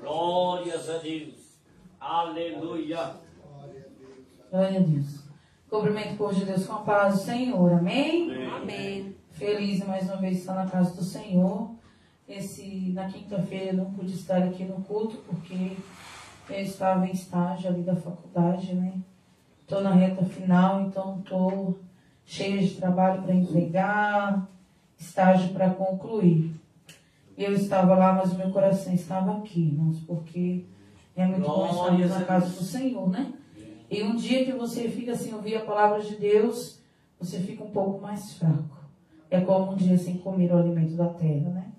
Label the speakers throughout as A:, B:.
A: Glórias a Deus. Aleluia.
B: Glória a Deus. Cumprimento o povo de Deus com a paz do Senhor. Amém?
C: Amém.
B: Feliz mais uma vez estar na casa do Senhor. Na quinta-feira eu não pude estar aqui no culto porque eu estava em estágio ali da faculdade, né? Estou na reta final, então estou cheia de trabalho para entregar, estágio para concluir. Eu estava lá, mas o meu coração estava aqui, irmãos, porque é muito bom estarmos na casa do Senhor, né? E um dia que você fica assim, ouvir a palavra de Deus, você fica um pouco mais fraco. É como um dia sem comer o alimento da terra, né?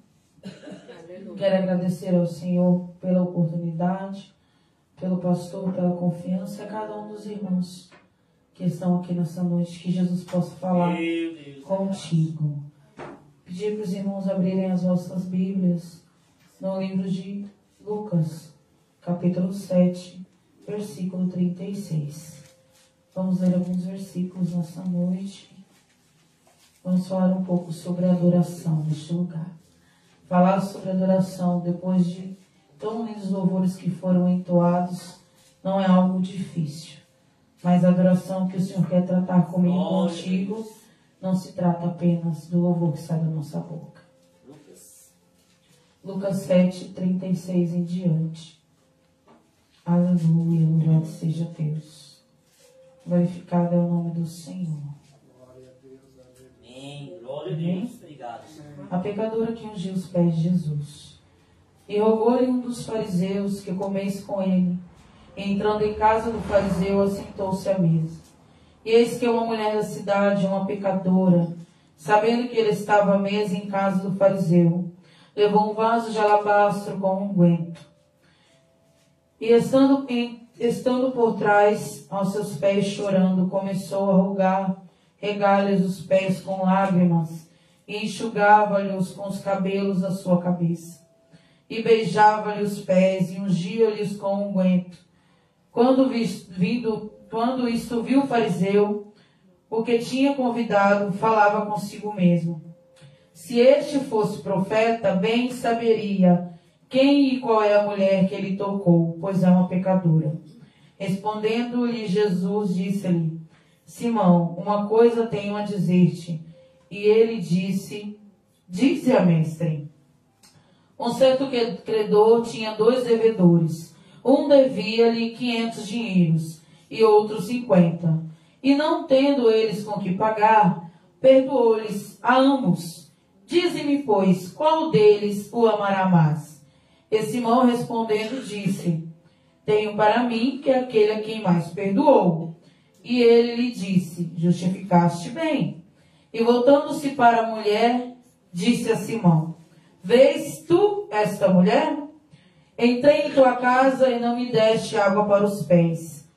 B: Aleluia. Quero agradecer ao Senhor pela oportunidade, pelo pastor, pela confiança, a cada um dos irmãos que estão aqui nessa noite, que Jesus possa falar contigo. Pedir para os irmãos abrirem as vossas Bíblias no livro de Lucas, capítulo 7, versículo 36. Vamos ler alguns versículos nessa noite. Vamos falar um pouco sobre a adoração neste lugar. Falar sobre adoração depois de tão lindos louvores que foram entoados não é algo difícil. Mas a adoração que o Senhor quer tratar comigo e contigo não se trata apenas do louvor que sai da nossa boca. Lucas 7, 36 em diante. Aleluia, louvado seja Deus. Glorificado é o nome do Senhor.
A: Amém. Glória a Deus. Obrigado.
B: A pecadora que ungiu os pés de Jesus. E rogou-lhe um dos fariseus que comesse com ele. E entrando em casa do fariseu, assentou-se à mesa. E eis que uma mulher da cidade, uma pecadora, sabendo que ele estava à mesa em casa do fariseu, levou um vaso de alabastro com unguento. E estando por trás, aos seus pés chorando, começou a regar-lhes os pés com lágrimas, e enxugava-lhes com os cabelos da sua cabeça. E beijava-lhe os pés, e ungia-lhes com unguento. Quando isto viu o fariseu, o que tinha convidado, falava consigo mesmo: se este fosse profeta, bem saberia quem e qual é a mulher que ele tocou, pois é uma pecadora. Respondendo-lhe Jesus, disse-lhe: Simão, uma coisa tenho a dizer-te. E ele disse: dize-a, mestre. Um certo credor tinha 2 devedores. Um devia-lhe 500 dinheiros e outro 50. E não tendo eles com que pagar, perdoou-lhes a ambos. Dize-me, pois, qual deles o amará mais? E Simão respondendo disse: tenho para mim que é aquele a quem mais perdoou. E ele lhe disse: justificaste bem. E voltando-se para a mulher, disse a Simão: vês tu esta mulher? Entrei em tua casa e não me deste água para os pés,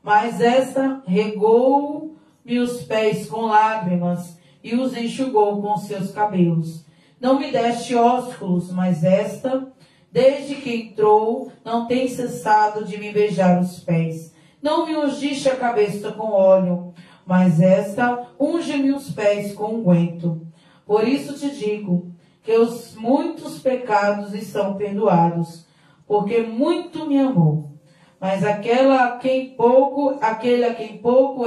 B: mas esta regou-me os pés com lágrimas e os enxugou com seus cabelos. Não me deste ósculos, mas esta, desde que entrou, não tem cessado de me beijar os pés. Não me ungiste a cabeça com óleo, mas esta unge-me os pés com unguento. Por isso te digo que os muitos pecados estão perdoados, porque muito me amou. Mas aquele a quem pouco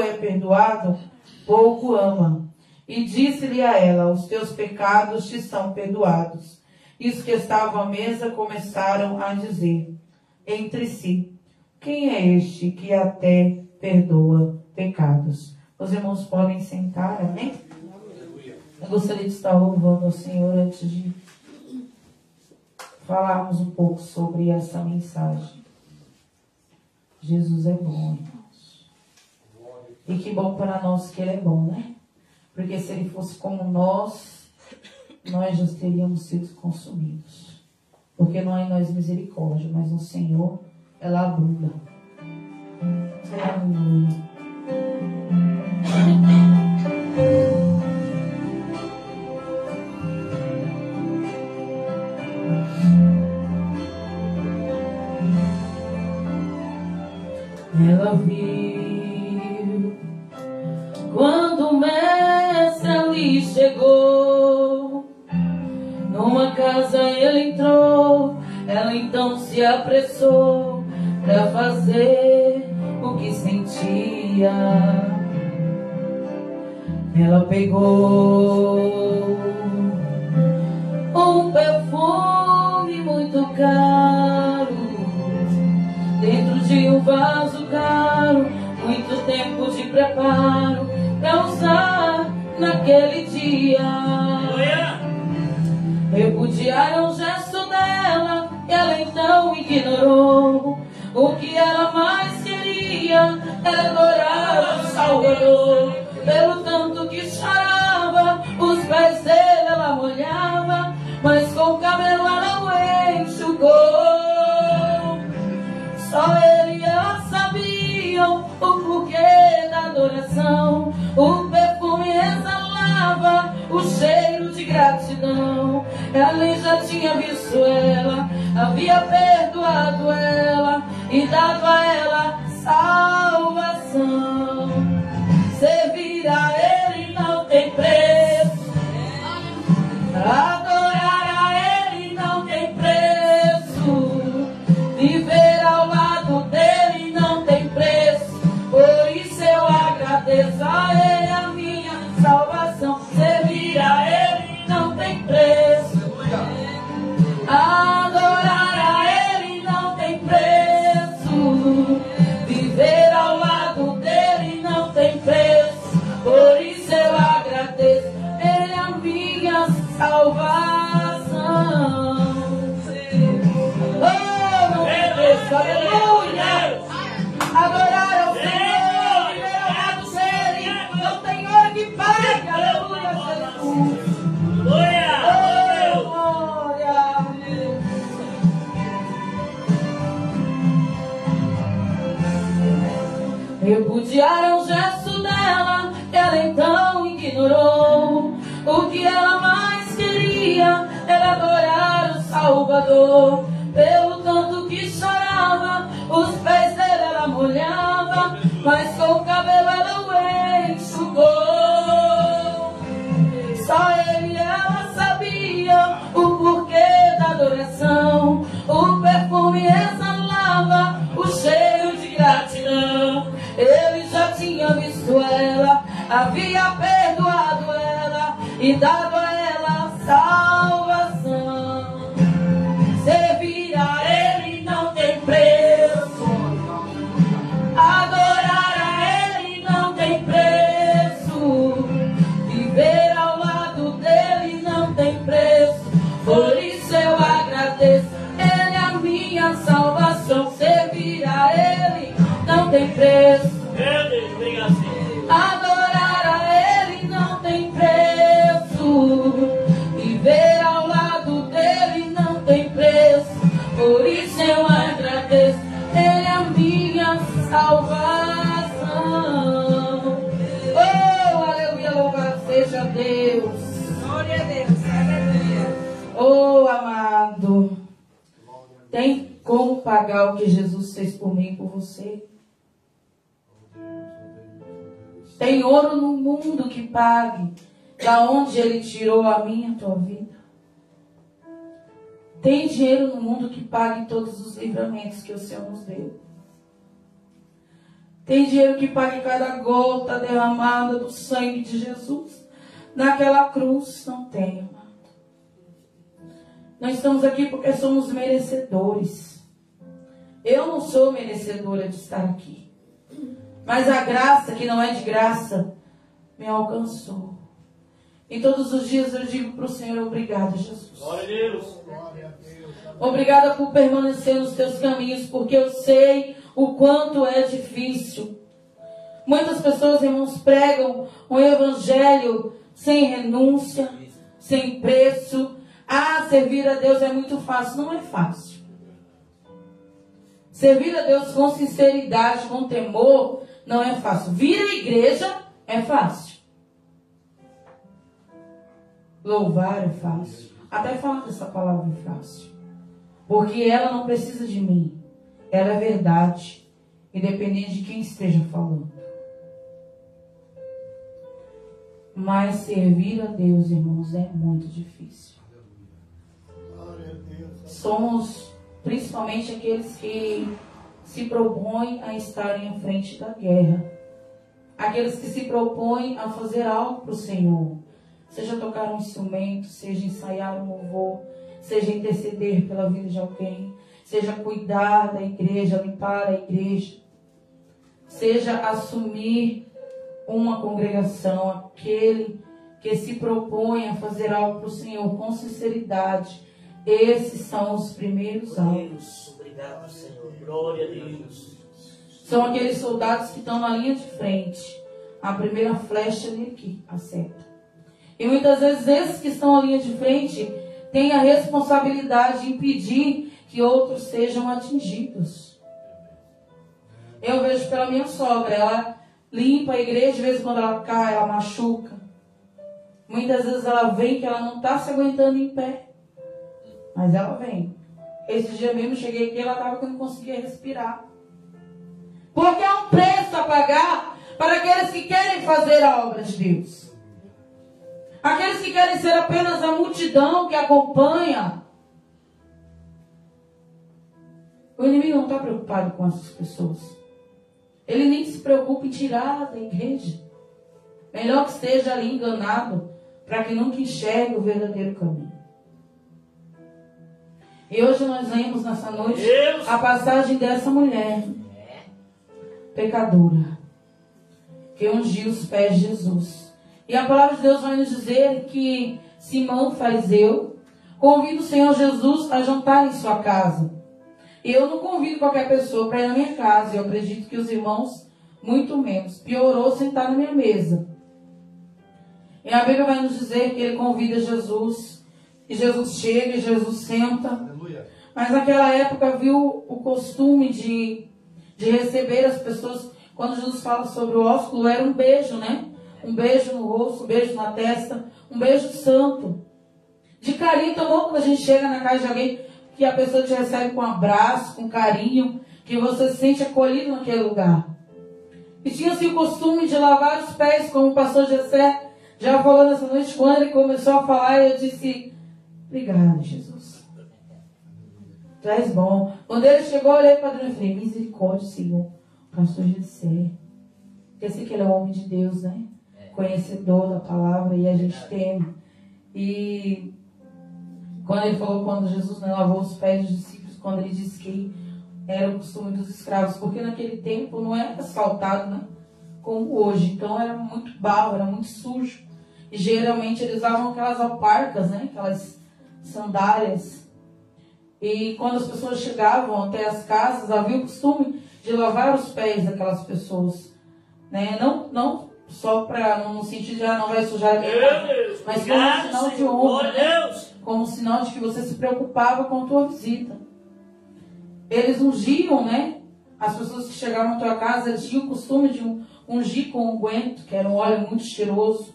B: é perdoado, pouco ama. E disse-lhe a ela: os teus pecados te são perdoados. E os que estavam à mesa começaram a dizer entre si: quem é este que até perdoa pecados? Os irmãos podem sentar, amém? Eu gostaria de estar louvando ao Senhor antes de falarmos um pouco sobre essa mensagem. Jesus é bom, irmãos. E que bom para nós que Ele é bom, né? Porque se Ele fosse como nós já teríamos sido consumidos. Porque não há em nós misericórdia, mas no Senhor ela abunda. Aleluia. Ela viu quando o mestre ali chegou. Numa casa ela entrou então se apressou para fazer o que sentia. Ela pegou um perfume muito caro dentro de um vaso caro, muito tempo de preparo para usar naquele dia. Repudiaram o gesto dela, ela então ignorou. O que ela mais queria era adorar o Salvador. Pelo tanto que chorava, os pés dele ela molhava, mas com o cabelo ela o enxugou. Só ele e ela sabiam o porquê da adoração. O perfume exalava o cheiro de gratidão. Ela já tinha visto ela, havia perdoado ela e dado a ela salvação. Servir a ele não tem preço, adorar a ele não tem preço, viver ao lado dele não tem preço. Por isso eu agradeço a ele, a minha salvação. Servir a ele não tem preço, adorar a ele não tem preço, viver ao lado dele não tem preço. Por isso eu agradeço, ele é a minha salvação. Oh, não tem preço, aleluia. Adorar ao Senhor, viver ao lado dele, não tem hora que pague, aleluia, Jesus. Oh, glória. Repudiaram o gesto dela, ela então ignorou. O que ela mais queria era adorar o Salvador. Pelo tanto que chorava, os pés dele ela molhava, mas com o cabelo ela o enxugou. Só ele e ela sabia o porquê da adoração. O perfume exalava o cheiro de gratidão. Ele já tinha visto ela, havia perdoado ela e dado a ela salvação. Servir a ele não tem preço, adorar a ele não tem preço, viver ao lado dele não tem preço. Por isso eu agradeço, ele é a minha salvação. Servir a ele não tem preço, adorar a ele não tem preço, viver ao lado dele não tem preço. Por isso eu agradeço, ele é a minha salvação. Oh, aleluia, louvado seja Deus.
C: Glória a Deus, aleluia.
B: Oh, amado, tem como pagar o que Jesus fez por mim e por você? Tem ouro no mundo que pague da onde ele tirou a minha e a tua vida? Tem dinheiro no mundo que pague todos os livramentos que o Senhor nos deu? Tem dinheiro que pague cada gota derramada do sangue de Jesus naquela cruz? Não tem, amado. Nós estamos aqui porque somos merecedores. Eu não sou merecedora de estar aqui, mas a graça, que não é de graça, me alcançou. E todos os dias eu digo para o Senhor, obrigado, Jesus.
A: Glória a Deus.
B: Obrigada por permanecer nos teus caminhos, porque eu sei o quanto é difícil. Muitas pessoas, irmãos, pregam um evangelho sem renúncia, sem preço. Ah, servir a Deus é muito fácil. Não é fácil. Servir a Deus com sinceridade, com temor, não é fácil. Vir à igreja é fácil. Louvar é fácil. Até falar dessa palavra é fácil. Porque ela não precisa de mim. Ela é verdade. Independente de quem esteja falando. Mas servir a Deus, irmãos, é muito difícil. Somos principalmente aqueles que se propõem a estarem à frente da guerra. Aqueles que se propõem a fazer algo para o Senhor. Seja tocar um instrumento, seja ensaiar um louvor, seja interceder pela vida de alguém, seja cuidar da igreja, limpar a igreja, seja assumir uma congregação, aquele que se propõe a fazer algo para o Senhor com sinceridade. Esses são os primeiros alvos.
A: Obrigado, Senhor. Glória a Deus.
B: São aqueles soldados que estão na linha de frente. A primeira flecha ali que acerta. E muitas vezes esses que estão na linha de frente têm a responsabilidade de impedir que outros sejam atingidos. Eu vejo pela minha sogra, ela limpa a igreja, de vez em quando ela cai, ela machuca. Muitas vezes ela vem que ela não está se aguentando em pé. Mas ela vem. Esse dia mesmo cheguei aqui, ela estava que não conseguia respirar. Porque há um preço a pagar para aqueles que querem fazer a obra de Deus. Aqueles que querem ser apenas a multidão que acompanha. O inimigo não está preocupado com essas pessoas. Ele nem se preocupa em tirar da igreja. Melhor que esteja ali enganado, para que nunca enxergue o verdadeiro caminho. E hoje nós lemos nessa noite a passagem dessa mulher pecadora, que ungiu os pés de Jesus. E a palavra de Deus vai nos dizer que Simão, fariseu, convida o Senhor Jesus a jantar em sua casa. E eu não convido qualquer pessoa para ir na minha casa. Eu acredito que os irmãos, muito menos. Piorou sentar na minha mesa. E a Bíblia vai nos dizer que ele convida Jesus. E Jesus chega e Jesus senta. Aleluia. Mas naquela época viu o costume de receber as pessoas. Quando Jesus fala sobre o ósculo, era um beijo, né? Um beijo no rosto, um beijo na testa, um beijo santo. De carinho, tão bom quando a gente chega na casa de alguém, que a pessoa te recebe com um abraço, com carinho, que você se sente acolhido naquele lugar. E tinha-se o costume de lavar os pés, como o pastor Jessé já falou nessa noite, quando ele começou a falar, eu disse, obrigado, Jesus. Tu és bom. Quando ele chegou, eu olhei para Deus e falei, misericórdia, Senhor, pastor Jessé. Eu sei que ele é um homem de Deus, né? Conhecedor da palavra, e a gente teme. E quando ele falou, quando Jesus, né, lavou os pés dos discípulos, quando ele disse que era o costume dos escravos, porque naquele tempo não era asfaltado, né, como hoje. Então era muito barro, era muito sujo. E geralmente eles usavam aquelas alparcas, né, aquelas sandálias. E quando as pessoas chegavam até as casas, havia o costume de lavar os pés daquelas pessoas, né? Não só para, no sentido de não vai sujar a minha casa, mas como um sinal de honra, né? Como um sinal de que você se preocupava com a tua visita. Eles ungiam, né? As pessoas que chegavam na tua casa, eles tinham o costume de ungir com unguento, que era um óleo muito cheiroso.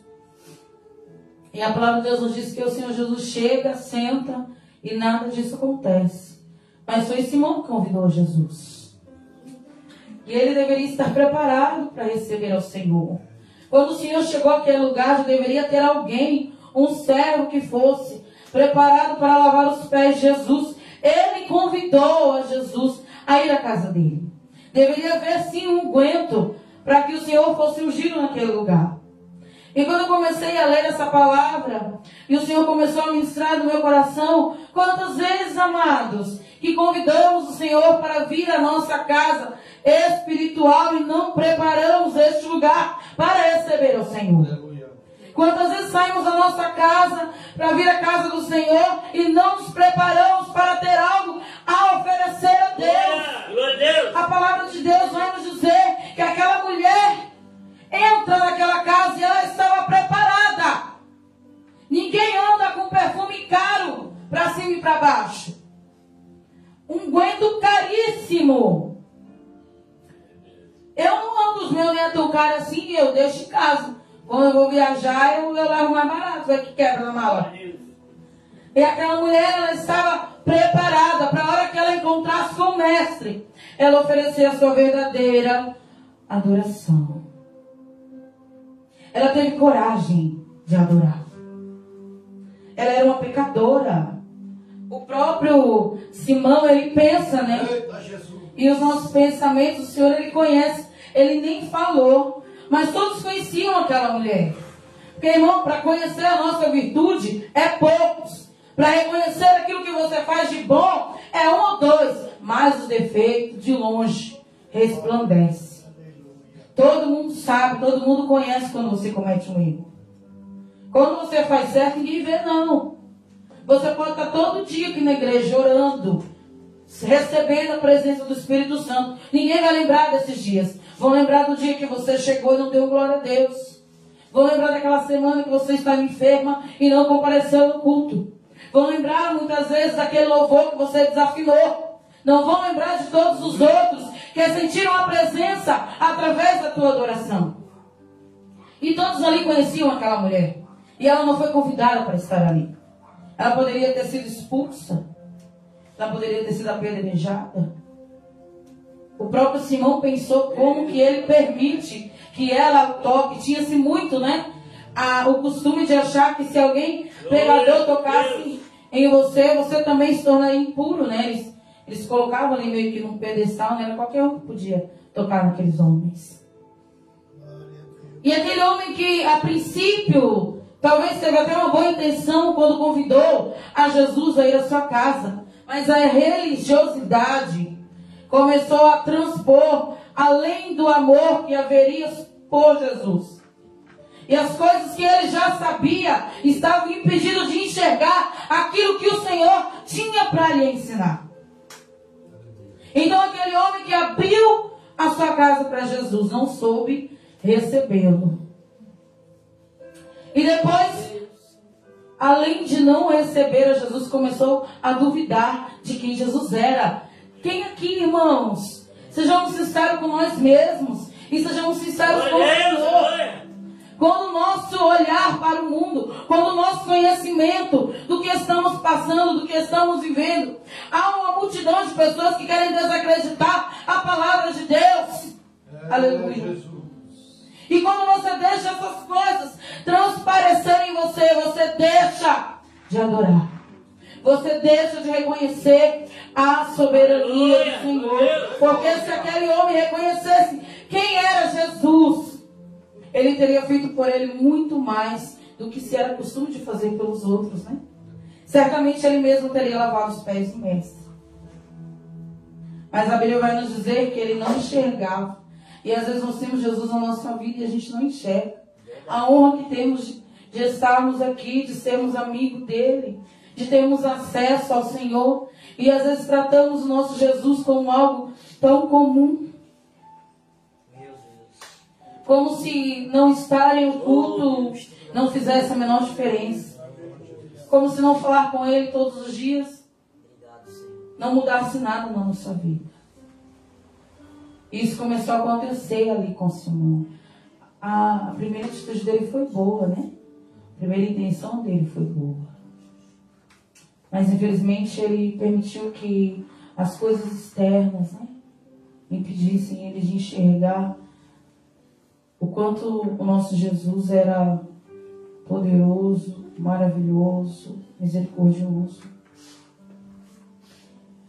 B: E a palavra de Deus nos diz que o Senhor Jesus chega, senta e nada disso acontece. Mas foi Simão que convidou Jesus. E ele deveria estar preparado para receber ao Senhor. Quando o Senhor chegou àquele lugar, já deveria ter alguém, um servo que fosse preparado para lavar os pés de Jesus. Ele convidou a Jesus a ir à casa dele. Deveria haver sim um unguento para que o Senhor fosse ungido naquele lugar. E quando eu comecei a ler essa palavra, e o Senhor começou a ministrar no meu coração, quantas vezes, amados, que convidamos o Senhor para vir à nossa casa espiritual e não preparamos este lugar para receber o Senhor. Aleluia. Quantas vezes saímos da nossa casa para vir à casa do Senhor e não nos preparamos para ter algo a oferecer a Deus.
A: Glória a Deus.
B: A palavra de Deus vai nos dizer que aquela mulher entra naquela casa e ela estava preparada. Ninguém anda com perfume caro para cima e para baixo. Unguento caríssimo. Eu não ando os meus nem é tão caro assim, eu deixo em casa. Quando eu vou viajar, eu levo mais barato, vai que quebra na mala. E aquela mulher, ela estava preparada para a hora que ela encontrasse com o mestre, ela oferecer a sua verdadeira adoração. Ela teve coragem de adorar. Ela era uma pecadora. O próprio Simão, ele pensa, né? E os nossos pensamentos, o Senhor, ele conhece. Ele nem falou. Mas todos conheciam aquela mulher. Porque, irmão, para conhecer a nossa virtude, é poucos. Para reconhecer aquilo que você faz de bom, é um ou dois. Mas o defeito, de longe, resplandece. Todo mundo sabe, todo mundo conhece quando você comete um erro. Quando você faz certo, ninguém vê, não. Você pode estar todo dia aqui na igreja orando, recebendo a presença do Espírito Santo. Ninguém vai lembrar desses dias. Vão lembrar do dia que você chegou e não deu glória a Deus. Vão lembrar daquela semana que você estava enferma e não compareceu no culto. Vão lembrar muitas vezes daquele louvor que você desafinou. Não vão lembrar de todos os outros que sentiram a presença através da tua adoração. E todos ali conheciam aquela mulher. E ela não foi convidada para estar ali. Ela poderia ter sido expulsa. Ela poderia ter sido apedrejada. O próprio Simão pensou como que ele permite que ela toque. Tinha-se muito, né? O costume de achar que se alguém pecador tocasse em você, você também se tornaria impuro, né? Eles colocavam ali meio que num pedestal, né? Qualquer um que podia tocar naqueles homens. E aquele homem que, a princípio, talvez teve até uma boa intenção quando convidou a Jesus a ir à sua casa. Mas a religiosidade começou a transpor além do amor que haveria por Jesus. E as coisas que ele já sabia estavam impedindo de enxergar aquilo que o Senhor tinha para lhe ensinar. Então aquele homem que abriu a sua casa para Jesus não soube recebê-lo. E depois, além de não receber a Jesus, começou a duvidar de quem Jesus era. Quem aqui, irmãos? Sejamos sinceros com nós mesmos. E sejamos sinceros com o Senhor. Quando o nosso olhar para o mundo, quando o nosso conhecimento do que estamos passando, do que estamos vivendo, há uma multidão de pessoas que querem desacreditar a palavra de Deus. Aleluia. E quando você deixa essas coisas transparecerem em você, você deixa de adorar. Você deixa de reconhecer a soberania do Senhor. Porque se aquele homem reconhecesse quem era Jesus, ele teria feito por ele muito mais do que se era costume de fazer pelos outros, né? Certamente ele mesmo teria lavado os pés do mestre. Mas a Bíblia vai nos dizer que ele não enxergava. E às vezes nós temos Jesus na nossa vida e a gente não enxerga. A honra que temos de estarmos aqui, de sermos amigos dele, de termos acesso ao Senhor. E às vezes tratamos o nosso Jesus como algo tão comum. Como se não estar em um culto não fizesse a menor diferença. Como se não falar com ele todos os dias não mudasse nada na nossa vida. Isso começou a acontecer ali com Simão. A primeira atitude dele foi boa, né? A primeira intenção dele foi boa. Mas infelizmente ele permitiu que as coisas externas, né, impedissem ele de enxergar o quanto o nosso Jesus era poderoso, maravilhoso, misericordioso.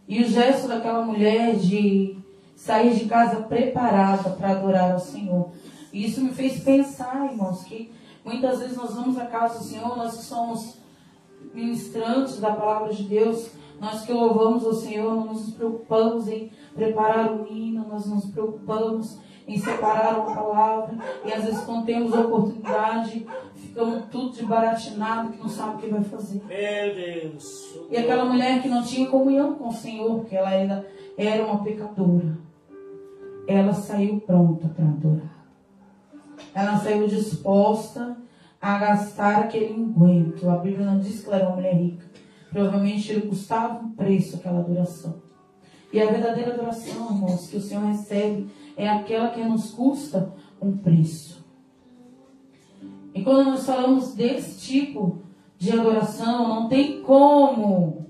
B: E o gesto daquela mulher de sair de casa preparada para adorar ao Senhor. E isso me fez pensar, irmãos, que muitas vezes nós vamos à casa do Senhor, nós que somos ministrantes da palavra de Deus, nós que louvamos ao Senhor, não nos preocupamos em preparar o hino, nós nos preocupamos em separar uma palavra, e às vezes quando temos a oportunidade, ficamos tudo de baratinado, que não sabe o que vai fazer.
A: Meu Deus.
B: E aquela mulher que não tinha comunhão com o Senhor, porque ela ainda era uma pecadora, ela saiu pronta para adorar. Ela saiu disposta a gastar aquele unguento. A Bíblia não diz que ela era uma mulher rica. Provavelmente ele custava um preço, aquela adoração. E a verdadeira adoração, irmãos, que o Senhor recebe é aquela que nos custa um preço. E quando nós falamos desse tipo de adoração, não tem como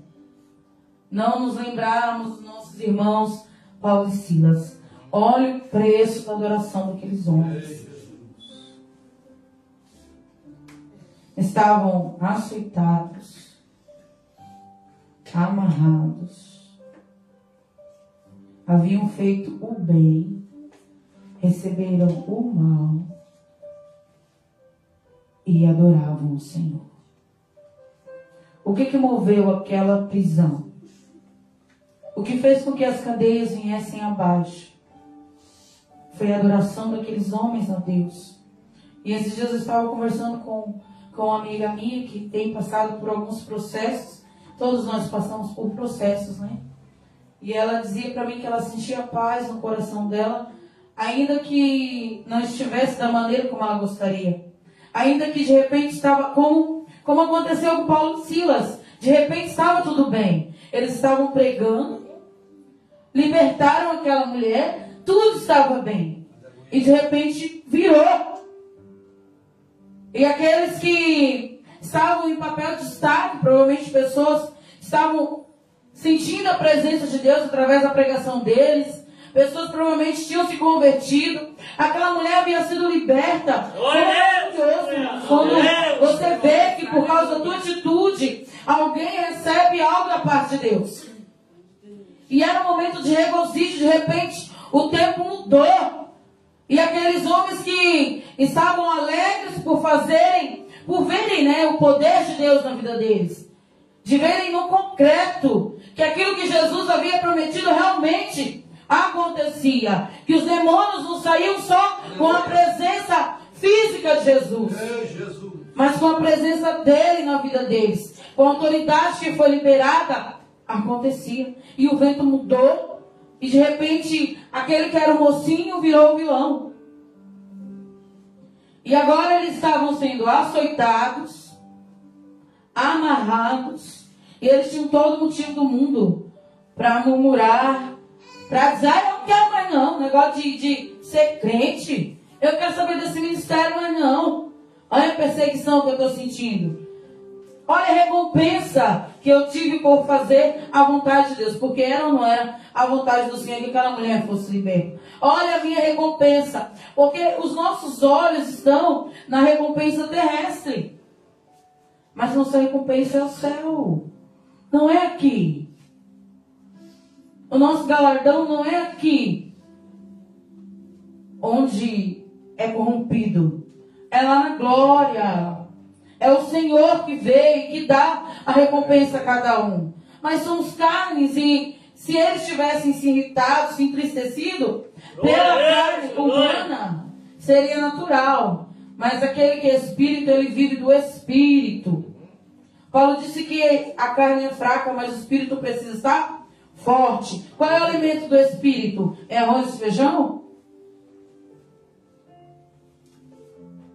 B: não nos lembrarmos dos nossos irmãos Paulo e Silas. Olha o preço da adoração daqueles homens. Estavam açoitados, amarrados, haviam feito o bem, receberam o mal e adoravam o Senhor. O que moveu aquela prisão? O que fez com que as cadeias viessem abaixo? Foi a adoração daqueles homens a Deus. E esses dias eu estava conversando com uma amiga minha que tem passado por alguns processos. Todos nós passamos por processos, né? E ela dizia para mim que ela sentia paz no coração dela, ainda que não estivesse da maneira como ela gostaria. Ainda que de repente estava como aconteceu com Paulo e Silas. De repente estava tudo bem. Eles estavam pregando, libertaram aquela mulher, tudo estava bem. E de repente virou. E aqueles que estavam em papel de destaque, provavelmente pessoas estavam sentindo a presença de Deus através da pregação deles. Pessoas provavelmente tinham se convertido. Aquela mulher havia sido liberta. Quando você vê que por causa da tua atitude, alguém recebe algo da parte de Deus. E era um momento de regozijo, de repente o tempo mudou. E aqueles homens que estavam alegres por verem, né, o poder de Deus na vida deles. De verem no concreto que aquilo que Jesus havia prometido realmente acontecia. Que os demônios não saíam só com a presença física de Jesus, mas com a presença dele na vida deles. Com a autoridade que foi liberada, acontecia. E o vento mudou. E de repente, aquele que era o mocinho virou o vilão. E agora eles estavam sendo açoitados, amarrados. E eles tinham todo o motivo do mundo para murmurar, para dizer: eu não quero mais não, negócio de ser crente. Eu quero saber desse ministério, mas não. Olha a perseguição que eu estou sentindo. Olha a recompensa que eu tive por fazer a vontade de Deus. Porque era ou não era a vontade do Senhor que aquela mulher fosse liberta. Olha a minha recompensa. Porque os nossos olhos estão na recompensa terrestre. Mas nossa recompensa é o céu. Não é aqui. O nosso galardão não é aqui, onde é corrompido. É lá na glória. É o Senhor que veio e que dá a recompensa a cada um. Mas somos carnes e se eles tivessem se irritado, se entristecido pela carne humana, seria natural. Mas aquele que é espírito, ele vive do espírito. Paulo disse que a carne é fraca, mas o espírito precisa estar forte. Qual é o alimento do espírito? É arroz e feijão?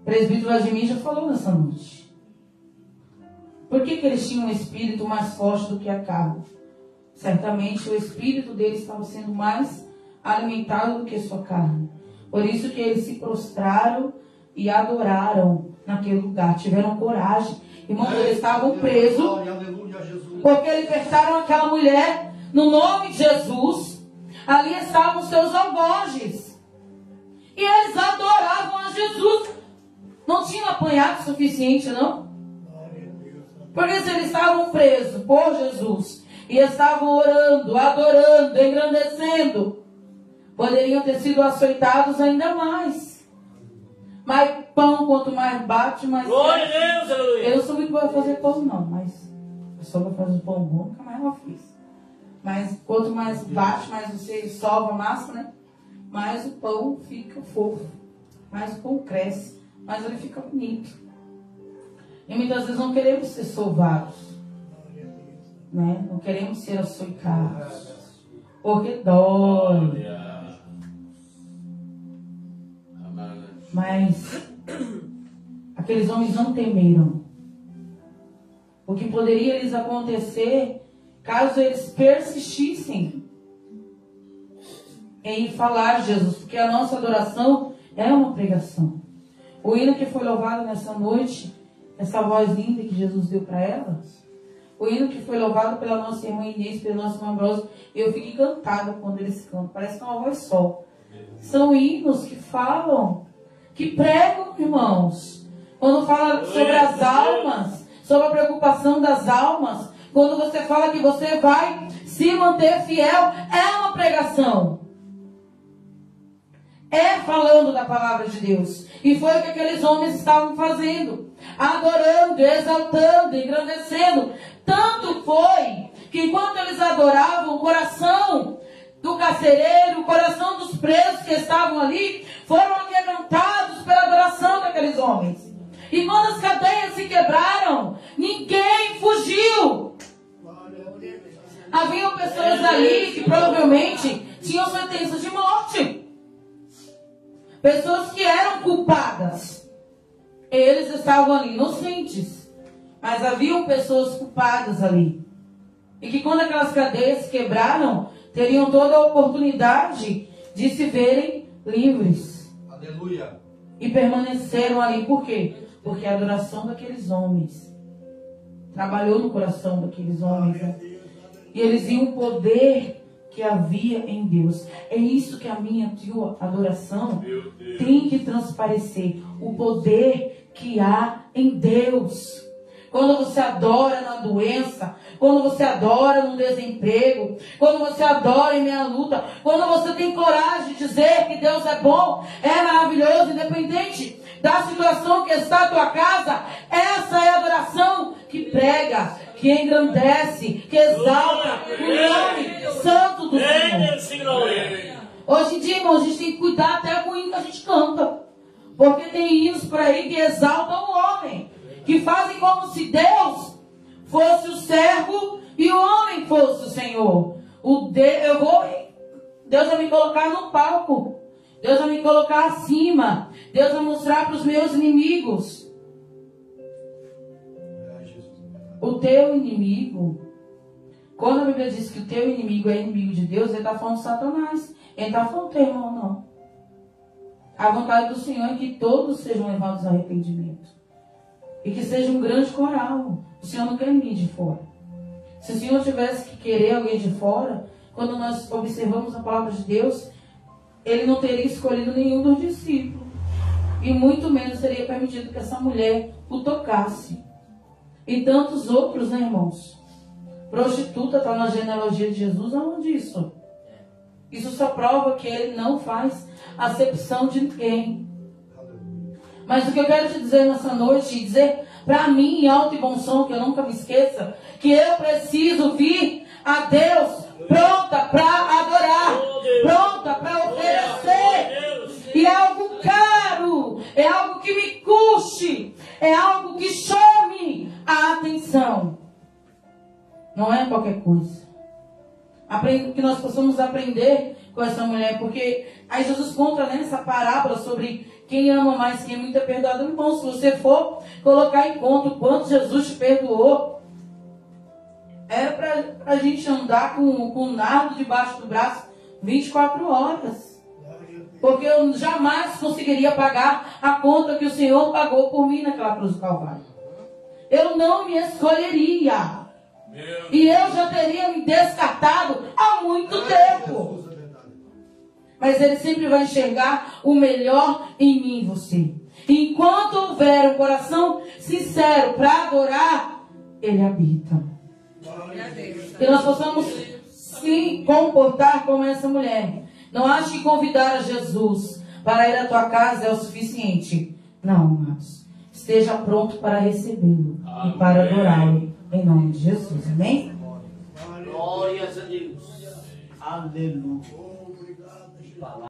B: O presbítero Vladimir já falou nessa noite. Por que eles tinham um espírito mais forte do que a carne? Certamente o espírito deles estava sendo mais alimentado do que a sua carne. Por isso que eles se prostraram e adoraram naquele lugar. Tiveram coragem. Irmãos, eles estavam presos porque libertaram aquela mulher no nome de Jesus. Ali estavam os seus algojes. E eles adoravam a Jesus. Não tinham apanhado o suficiente, não? Porque se eles estavam presos por Jesus e estavam orando, adorando, engrandecendo, poderiam ter sido açoitados ainda mais. Mas pão, quanto mais bate, mais...
A: Glória a Deus, aleluia.
B: Eu não sou muito boa a fazer pão, não, mas a pessoa vai fazer pão bom, nunca mais ela fez. Mas quanto mais bate, mais você sova a massa, né? Mais o pão fica fofo, mais o pão cresce, mais ele fica bonito. E muitas vezes não queremos ser sovados, né? Não queremos ser açoitados, porque dói. Mas aqueles homens não temeram o que poderia lhes acontecer caso eles persistissem em falar de Jesus, porque a nossa adoração é uma pregação. O hino que foi louvado nessa noite, essa voz linda que Jesus deu para ela, o hino que foi louvado pela nossa irmã Inês, pelo nosso irmão Ambrosio, eu fico encantada quando eles cantam, parece que é uma voz só. São hinos que falam, que pregam, irmãos, quando fala sobre as almas, sobre a preocupação das almas, quando você fala que você vai se manter fiel, é uma pregação. É falando da palavra de Deus. E foi o que aqueles homens estavam fazendo. Adorando, exaltando, engrandecendo. Tanto foi que enquanto eles adoravam, o coração do carcereiro, o coração dos presos que estavam ali, foram aquebrantados pela adoração daqueles homens. E quando as cadeias se quebraram, ninguém fugiu. Haviam pessoas ali que provavelmente tinham sentenças de morte. Pessoas que eram culpadas. Eles estavam ali inocentes. Mas haviam pessoas culpadas ali. E que quando aquelas cadeias se quebraram, teriam toda a oportunidade de se verem livres.
D: Aleluia.
B: E permaneceram ali. Por quê? Porque a adoração daqueles homens trabalhou no coração daqueles homens. Né? E eles viam o poder que havia em Deus. É isso que a minha tua adoração tem que transparecer. O poder que há em Deus. Quando você adora na doença, quando você adora no desemprego, quando você adora em meia luta, quando você tem coragem de dizer que Deus é bom, é maravilhoso, independente da situação que está a tua casa, essa é a adoração que prega, que engrandece, que exalta o nome santo do Senhor. Hoje em dia, irmão, a gente tem que cuidar até com o hino que a gente canta. Porque tem hinos por aí que exaltam o homem, que fazem como se Deus fosse o servo e o homem fosse o Senhor. Deus vai me colocar no palco. Deus vai me colocar acima. Deus vai mostrar para os meus inimigos. O teu inimigo, quando a Bíblia diz que o teu inimigo é inimigo de Deus, ele está falando de Satanás. Ele está falando teu irmão, não. A vontade do Senhor é que todos sejam levados ao arrependimento. E que seja um grande coral. O Senhor não quer ninguém de fora. Se o Senhor tivesse que querer alguém de fora, quando nós observamos a palavra de Deus, Ele não teria escolhido nenhum dos discípulos. E muito menos seria permitido que essa mulher o tocasse. E tantos outros, né, irmãos? Prostituta está na genealogia de Jesus, aonde isso? Isso só prova que Ele não faz acepção de ninguém. Mas o que eu quero te dizer nessa noite, dizer para mim em alto e bom som, que eu nunca me esqueça, que eu preciso vir a Deus pronta para adorar, pronta para oferecer. E é algo caro, é algo que me custe, é algo que chame a atenção. Não é qualquer coisa. Que nós possamos aprender com essa mulher, porque aí Jesus conta nessa parábola sobre quem ama mais, quem é muito é perdoado. Irmão, se você for colocar em conta o quanto Jesus te perdoou, era para a gente andar com um nardo debaixo do braço 24 horas. Porque eu jamais conseguiria pagar a conta que o Senhor pagou por mim naquela cruz do Calvário. Eu não me escolheria. E eu já teria me descartado há muito tempo. Mas Ele sempre vai enxergar o melhor em mim e você. Enquanto houver um coração sincero para adorar, Ele habita. Que nós possamos se comportar como essa mulher. Não ache que convidar a Jesus para ir à tua casa é o suficiente. Não, amados. Esteja pronto para recebê-lo e para adorá-lo. Em nome de Jesus. Amém?
A: Glórias a Deus. Aleluia.